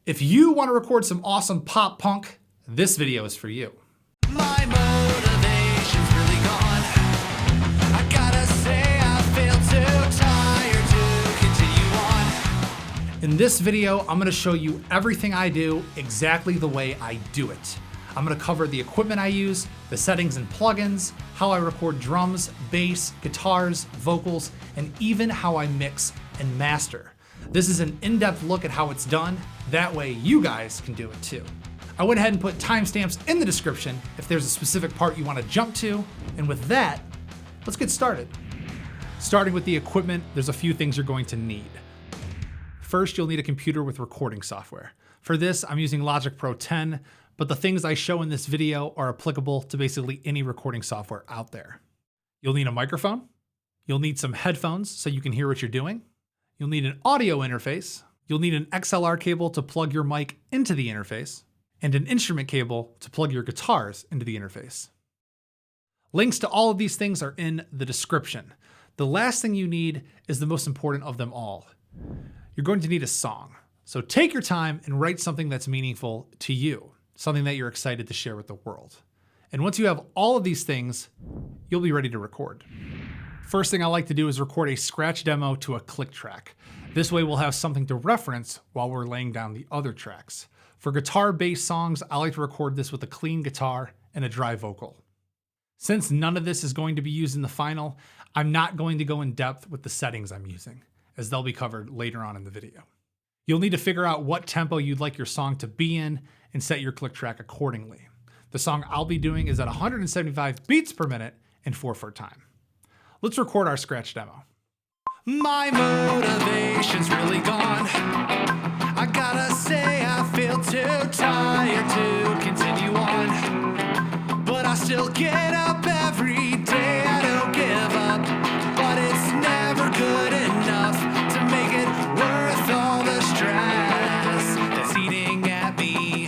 If you want to record some awesome pop punk, this video is for you. My motivation's really gone. I gotta say I feel too tired to continue on. In this video, I'm going to show you everything I do exactly the way I do it. I'm going to cover the equipment I use, the settings and plugins, how I record drums, bass, guitars, vocals, and even how I mix and master. This is an in-depth look at how it's done. That way you guys can do it too. I went ahead and put timestamps in the description if there's a specific part you want to jump to. And with that, let's get started. Starting with the equipment, there's a few things you're going to need. First, you'll need a computer with recording software. For this, I'm using Logic Pro 10, but the things I show in this video are applicable to basically any recording software out there. You'll need a microphone. You'll need some headphones so you can hear what you're doing. You'll need an audio interface. You'll need an XLR cable to plug your mic into the interface, and an instrument cable to plug your guitars into the interface. Links to all of these things are in the description. The last thing you need is the most important of them all. You're going to need a song. So take your time and write something that's meaningful to you, something that you're excited to share with the world. And once you have all of these things, you'll be ready to record. First thing I like to do is record a scratch demo to a click track. This way we'll have something to reference while we're laying down the other tracks. For guitar-based songs, I like to record this with a clean guitar and a dry vocal. Since none of this is going to be used in the final, I'm not going to go in depth with the settings I'm using, as they'll be covered later on in the video. You'll need to figure out what tempo you'd like your song to be in and set your click track accordingly. The song I'll be doing is at 175 beats per minute in 4/4 time. Let's record our scratch demo. My motivation's really gone. I gotta say I feel too tired to continue on. But I still get up every day. I don't give up. But it's never good enough to make it worth all the stress that's eating at me.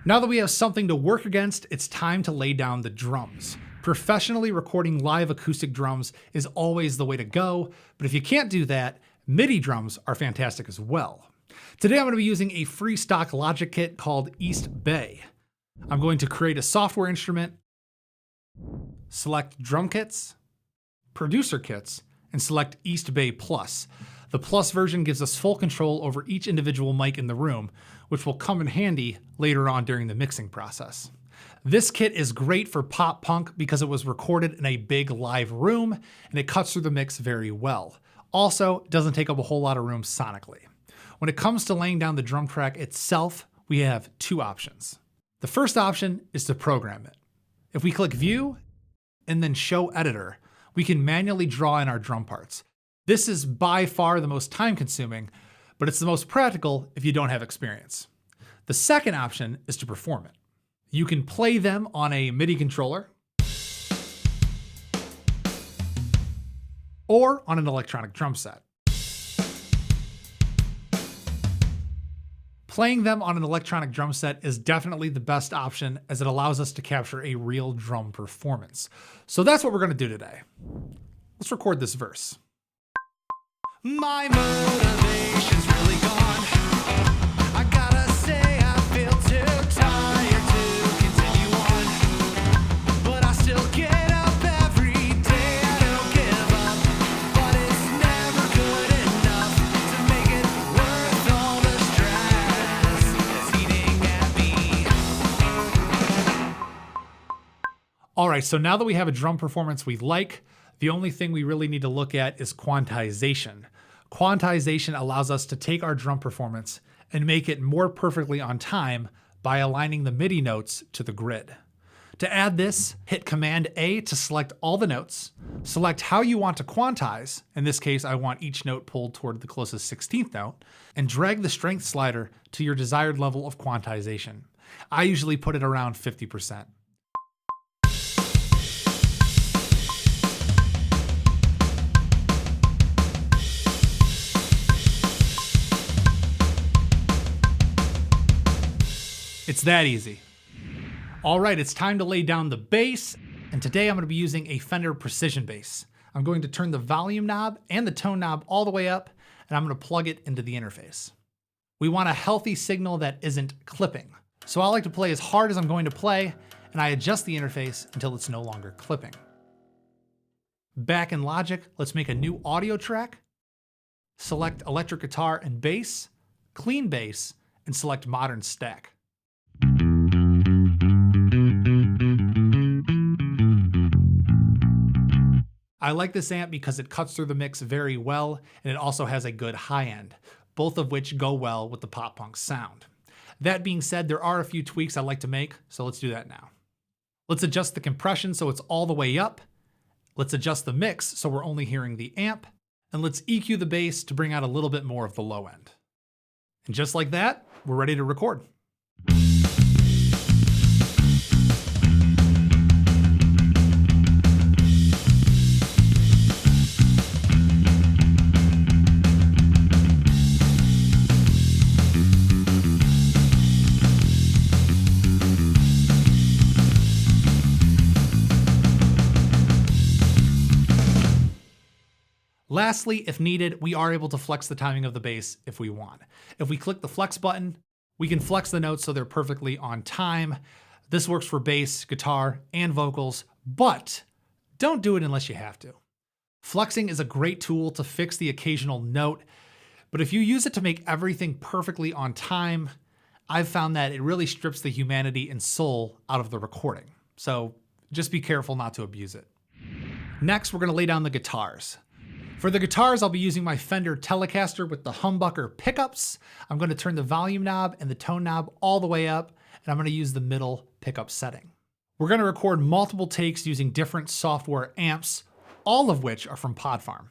Now that we have something to work against, it's time to lay down the drums. Professionally recording live acoustic drums is always the way to go, but if you can't do that, MIDI drums are fantastic as well. Today I'm going to be using a free stock Logic kit called East Bay. I'm going to create a software instrument, select drum kits, producer kits, and select East Bay Plus. The Plus version gives us full control over each individual mic in the room, which will come in handy later on during the mixing process. This kit is great for pop punk because it was recorded in a big live room and it cuts through the mix very well. Also, it doesn't take up a whole lot of room sonically. When it comes to laying down the drum track itself, we have two options. The first option is to program it. If we click View and then Show Editor, we can manually draw in our drum parts. This is by far the most time consuming, but it's the most practical if you don't have experience. The second option is to perform it. You can play them on a MIDI controller or on an electronic drum set. Playing them on an electronic drum set is definitely the best option as it allows us to capture a real drum performance. So that's what we're going to do today. Let's record this verse. My motivation's really gone. I gotta say I feel too tired to continue on. But I still get up every day. I don't give up. But it's never good enough to make it worth all the stress that's eating at me. All right, so now that we have a drum performance we like, the only thing we really need to look at is quantization. Quantization allows us to take our drum performance and make it more perfectly on time by aligning the MIDI notes to the grid. To add this, hit Command A to select all the notes, select how you want to quantize, in this case I want each note pulled toward the closest 16th note, and drag the strength slider to your desired level of quantization. I usually put it around 50%. It's that easy. All right, it's time to lay down the bass, and today I'm going to be using a Fender Precision bass. I'm going to turn the volume knob and the tone knob all the way up, and I'm going to plug it into the interface. We want a healthy signal that isn't clipping. So I like to play as hard as I'm going to play, and I adjust the interface until it's no longer clipping. Back in Logic, let's make a new audio track. Select electric guitar and bass, clean bass, and select modern stack. I like this amp because it cuts through the mix very well, and it also has a good high end, both of which go well with the pop punk sound. That being said, there are a few tweaks I like to make, so let's do that now. Let's adjust the compression so it's all the way up. Let's adjust the mix so we're only hearing the amp, and let's EQ the bass to bring out a little bit more of the low end. And just like that, we're ready to record. Lastly, if needed, we are able to flex the timing of the bass if we want. If we click the flex button, we can flex the notes so they're perfectly on time. This works for bass, guitar, and vocals, but don't do it unless you have to. Flexing is a great tool to fix the occasional note, but if you use it to make everything perfectly on time, I've found that it really strips the humanity and soul out of the recording. So just be careful not to abuse it. Next, we're going to lay down the guitars. For the guitars, I'll be using my Fender Telecaster with the humbucker pickups. I'm going to turn the volume knob and the tone knob all the way up, and I'm going to use the middle pickup setting. We're going to record multiple takes using different software amps, all of which are from PodFarm.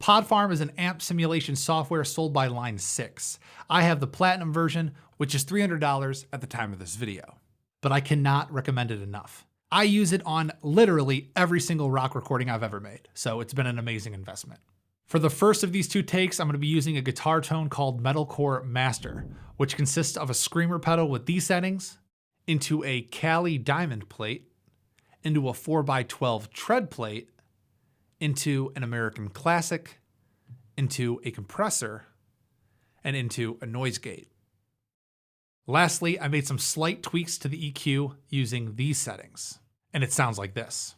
PodFarm is an amp simulation software sold by Line 6. I have the Platinum version, which is $300 at the time of this video, but I cannot recommend it enough. I use it on literally every single rock recording I've ever made, so it's been an amazing investment. For the first of these two takes, I'm going to be using a guitar tone called Metalcore Master, which consists of a screamer pedal with these settings, into a Cali diamond plate, into a 4x12 tread plate, into an American Classic, into a compressor, and into a noise gate. Lastly, I made some slight tweaks to the EQ using these settings, and it sounds like this.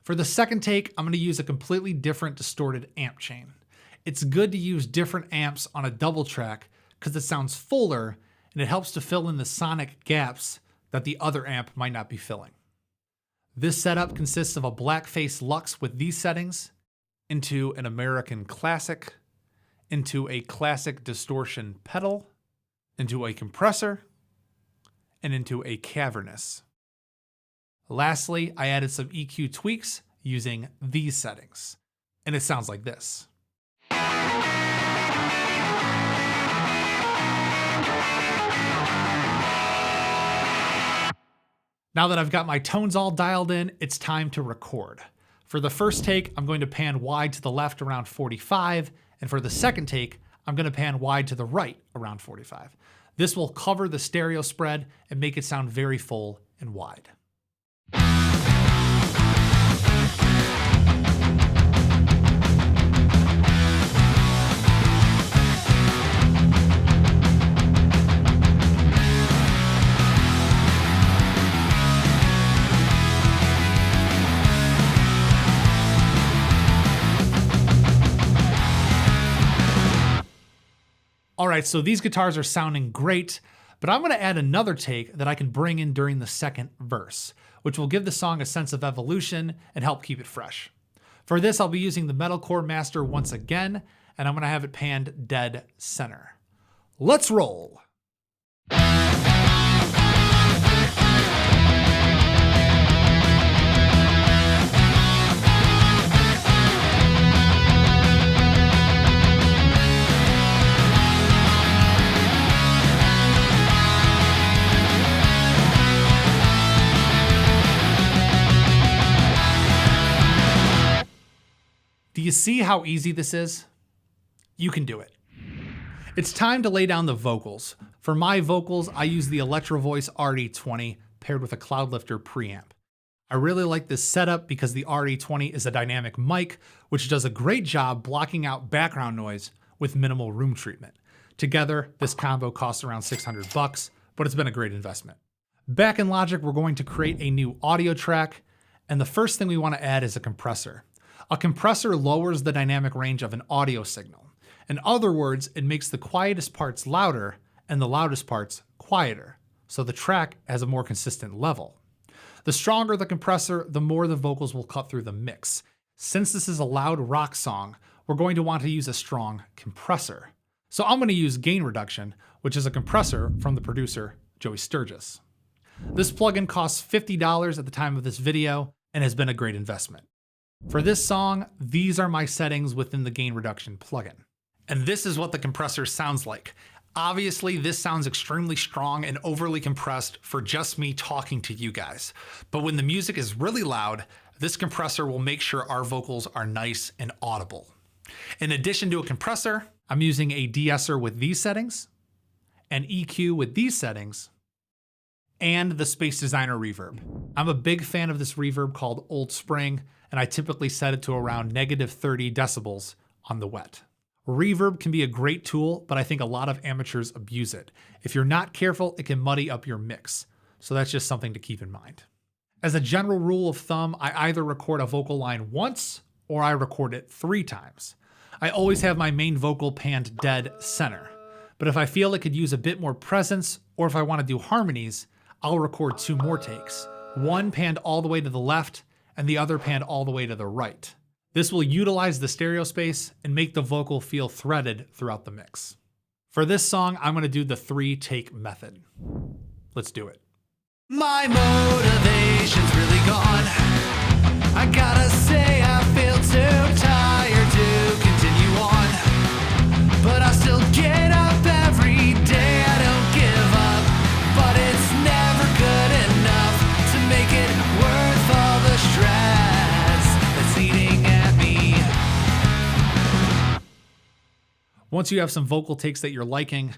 For the second take, I'm going to use a completely different distorted amp chain. It's good to use different amps on a double track because it sounds fuller and it helps to fill in the sonic gaps that the other amp might not be filling. This setup consists of a Blackface Lux with these settings, into an American Classic, into a classic distortion pedal, into a compressor, and into a cavernous. Lastly, I added some EQ tweaks using these settings, and it sounds like this. Now that I've got my tones all dialed in, it's time to record. For the first take, I'm going to pan wide to the left around 45, and for the second take, I'm going to pan wide to the right around 45. This will cover the stereo spread and make it sound very full and wide. All right, so these guitars are sounding great, but I'm going to add another take that I can bring in during the second verse, which will give the song a sense of evolution and help keep it fresh. For this, I'll be using the Metalcore Master once again, and I'm going to have it panned dead center. Let's roll. Do you see how easy this is? You can do it. It's time to lay down the vocals. For my vocals, I use the Electro Voice RD20 paired with a Cloudlifter preamp. I really like this setup because the RE20 is a dynamic mic, which does a great job blocking out background noise with minimal room treatment. Together, this combo costs around $600, but it's been a great investment. Back in Logic, we're going to create a new audio track, and the first thing we want to add is a compressor. A compressor lowers the dynamic range of an audio signal. In other words, it makes the quietest parts louder and the loudest parts quieter, so the track has a more consistent level. The stronger the compressor, the more the vocals will cut through the mix. Since this is a loud rock song, we're going to want to use a strong compressor. So I'm going to use gain reduction, which is a compressor from the producer, Joey Sturgis. This plugin costs $50 at the time of this video and has been a great investment. For this song, these are my settings within the gain reduction plugin. And this is what the compressor sounds like. Obviously, this sounds extremely strong and overly compressed for just me talking to you guys. But when the music is really loud, this compressor will make sure our vocals are nice and audible. In addition to a compressor, I'm using a de-esser with these settings, an EQ with these settings, and the Space Designer reverb. I'm a big fan of this reverb called Old Spring, and I typically set it to around -30 decibels on the wet. Reverb can be a great tool, but I think a lot of amateurs abuse it. If you're not careful, it can muddy up your mix. So that's just something to keep in mind. As a general rule of thumb, I either record a vocal line once or I record it 3 times. I always have my main vocal panned dead center. But if I feel it could use a bit more presence, or if I want to do harmonies, I'll record 2 more takes. One panned all the way to the left and the other panned all the way to the right. This will utilize the stereo space and make the vocal feel threaded throughout the mix. For this song, I'm going to do the 3-take method. Let's do it. My motivation's really gone. I gotta say I feel too tired to continue on. But I still get up every day, I don't give up. But it's never good enough to make it worth all the stress that's eating at me. Once you have some vocal takes that you're liking,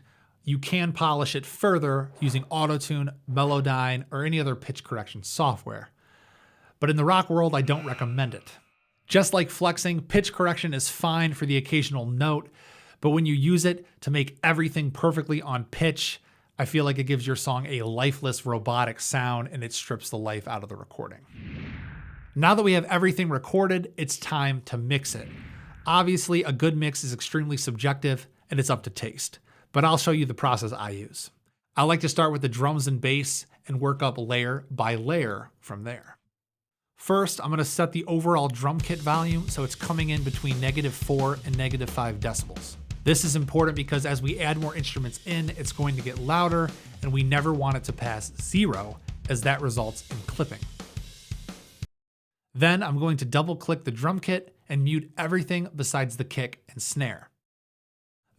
you can polish it further using Auto-Tune, Melodyne, or any other pitch correction software. But in the rock world, I don't recommend it. Just like flexing, pitch correction is fine for the occasional note, but when you use it to make everything perfectly on pitch, I feel like it gives your song a lifeless, robotic sound and it strips the life out of the recording. Now that we have everything recorded, it's time to mix it. Obviously, a good mix is extremely subjective and it's up to taste, but I'll show you the process I use. I like to start with the drums and bass and work up layer by layer from there. First, I'm going to set the overall drum kit volume so it's coming in between -4 and -5 decibels. This is important because as we add more instruments in, it's going to get louder and we never want it to pass 0 as that results in clipping. Then I'm going to double click the drum kit and mute everything besides the kick and snare.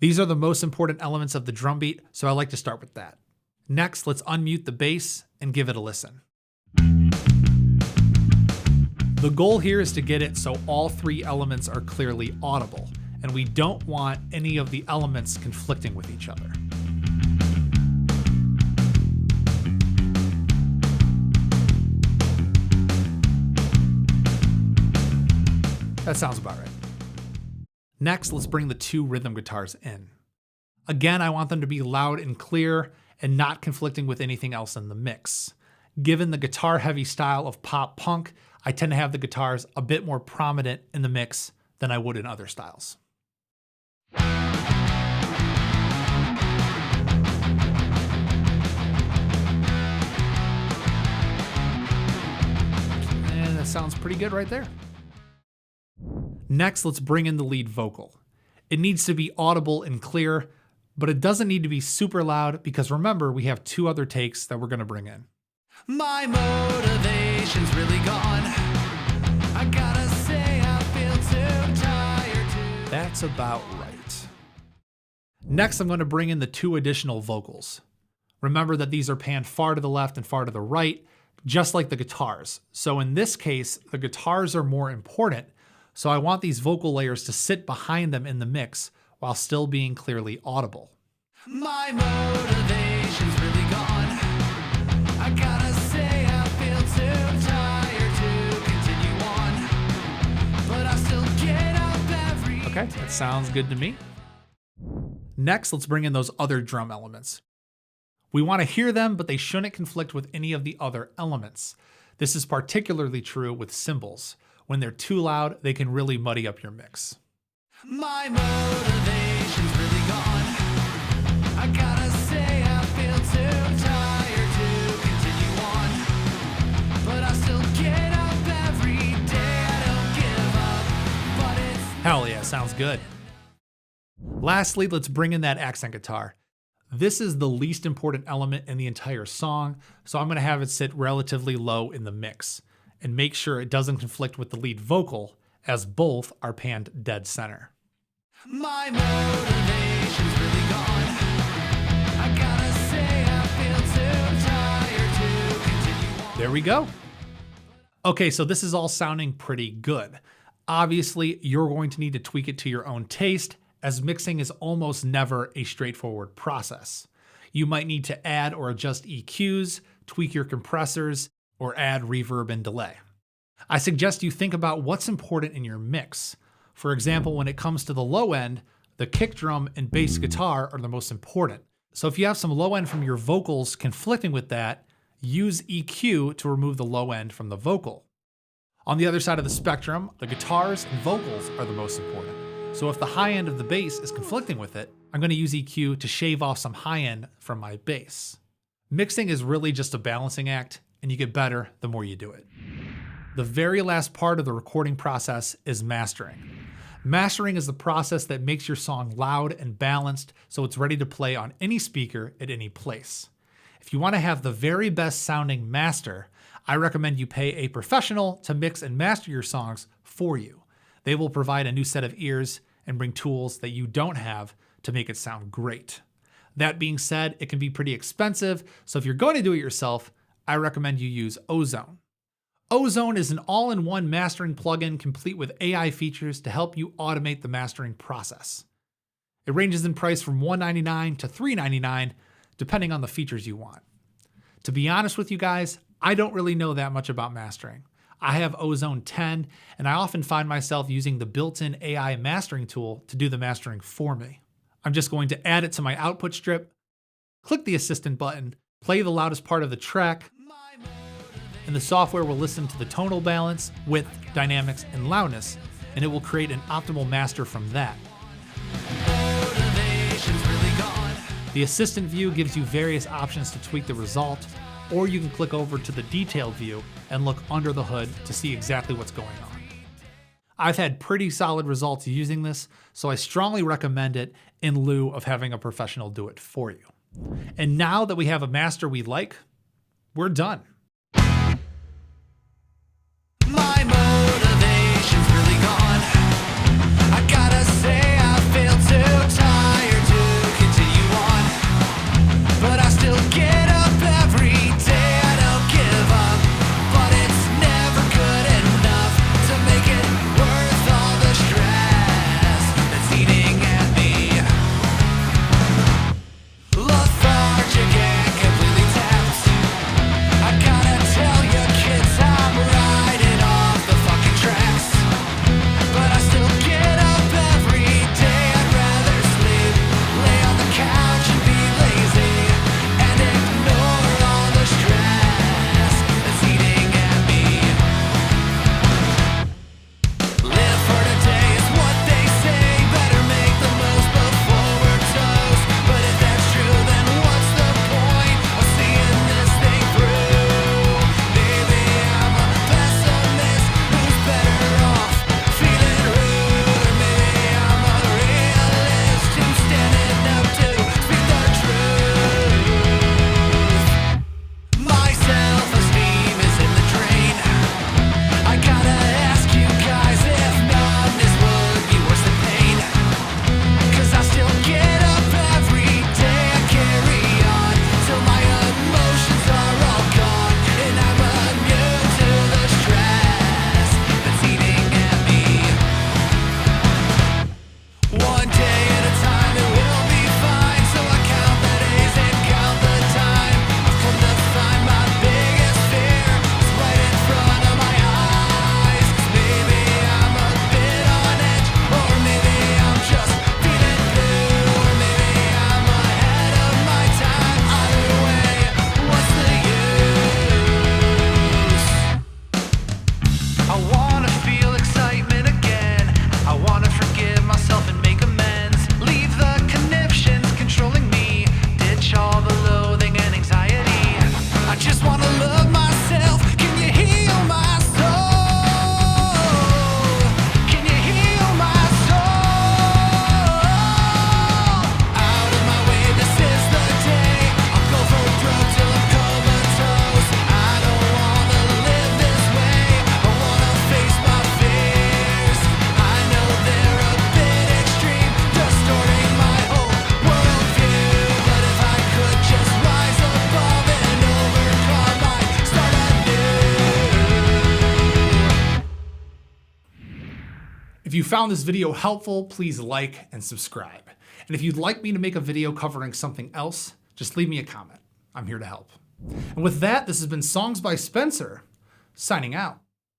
These are the most important elements of the drum beat, so I like to start with that. Next, let's unmute the bass and give it a listen. The goal here is to get it so all 3 elements are clearly audible, and we don't want any of the elements conflicting with each other. That sounds about right. Next, let's bring the 2 rhythm guitars in. Again, I want them to be loud and clear and not conflicting with anything else in the mix. Given the guitar-heavy style of pop punk, I tend to have the guitars a bit more prominent in the mix than I would in other styles. And that sounds pretty good right there. Next, let's bring in the lead vocal. It needs to be audible and clear, but it doesn't need to be super loud because remember, we have 2 other takes that we're going to bring in. My motivation's really gone. I gotta say I feel too tired to... That's about right. Next, I'm going to bring in the 2 additional vocals. Remember that these are panned far to the left and far to the right, just like the guitars. So in this case, the guitars are more important, so I want these vocal layers to sit behind them in the mix while still being clearly audible. My motivation's really gone. I gotta say Okay, that sounds good to me. Next, let's bring in those other drum elements. We want to hear them, but they shouldn't conflict with any of the other elements. This is particularly true with cymbals. When they're too loud, they can really muddy up your mix. My motivation's really gone. I gotta say I feel too tired to continue on. But I still get up every day. I don't give up. But it's Hell yeah, sounds good. Lastly, let's bring in that accent guitar. This is the least important element in the entire song, so I'm going to have it sit relatively low in the mix and make sure it doesn't conflict with the lead vocal, as both are panned dead center. my motivation's really gone. I gotta say I feel too tired to continue on. There we go. Okay, so this is all sounding pretty good. Obviously, you're going to need to tweak it to your own taste, as mixing is almost never a straightforward process. You might need to add or adjust EQs, tweak your compressors, or add reverb and delay. I suggest you think about what's important in your mix. For example, when it comes to the low end, the kick drum and bass guitar are the most important. So if you have some low end from your vocals conflicting with that, use EQ to remove the low end from the vocal. On the other side of the spectrum, the guitars and vocals are the most important. So if the high end of the bass is conflicting with it, I'm going to use EQ to shave off some high end from my bass. Mixing is really just a balancing act, and you get better the more you do it. The very last part of the recording process is mastering. Mastering is the process that makes your song loud and balanced so it's ready to play on any speaker at any place. If you want to have the very best sounding master, I recommend you pay a professional to mix and master your songs for you. They will provide a new set of ears and bring tools that you don't have to make it sound great. That being said, it can be pretty expensive, so if you're going to do it yourself, I recommend you use Ozone. Ozone is an all-in-one mastering plugin complete with AI features to help you automate the mastering process. It ranges in price from $199 to $399, depending on the features you want. To be honest with you guys, I don't really know that much about mastering. I have Ozone 10, and I often find myself using the built-in AI mastering tool to do the mastering for me. I'm just going to add it to my output strip, click the assistant button, play the loudest part of the track, and the software will listen to the tonal balance, width, dynamics, and loudness, and it will create an optimal master from that. The assistant view gives you various options to tweak the result, or you can click over to the detailed view and look under the hood to see exactly what's going on. I've had pretty solid results using this, so I strongly recommend it in lieu of having a professional do it for you. And now that we have a master we like, we're done. My motivation's really gone. I gotta say I feel too tired to continue on. But I still get up every day. I don't give up. But it's never good enough to make it worth all the stress that's eating at me. Lethargic and completely tapped. I got If you found this video helpful, please like and subscribe. And if you'd like me to make a video covering something else, just leave me a comment. I'm here to help. And with that, this has been Songs by Spencer, signing out.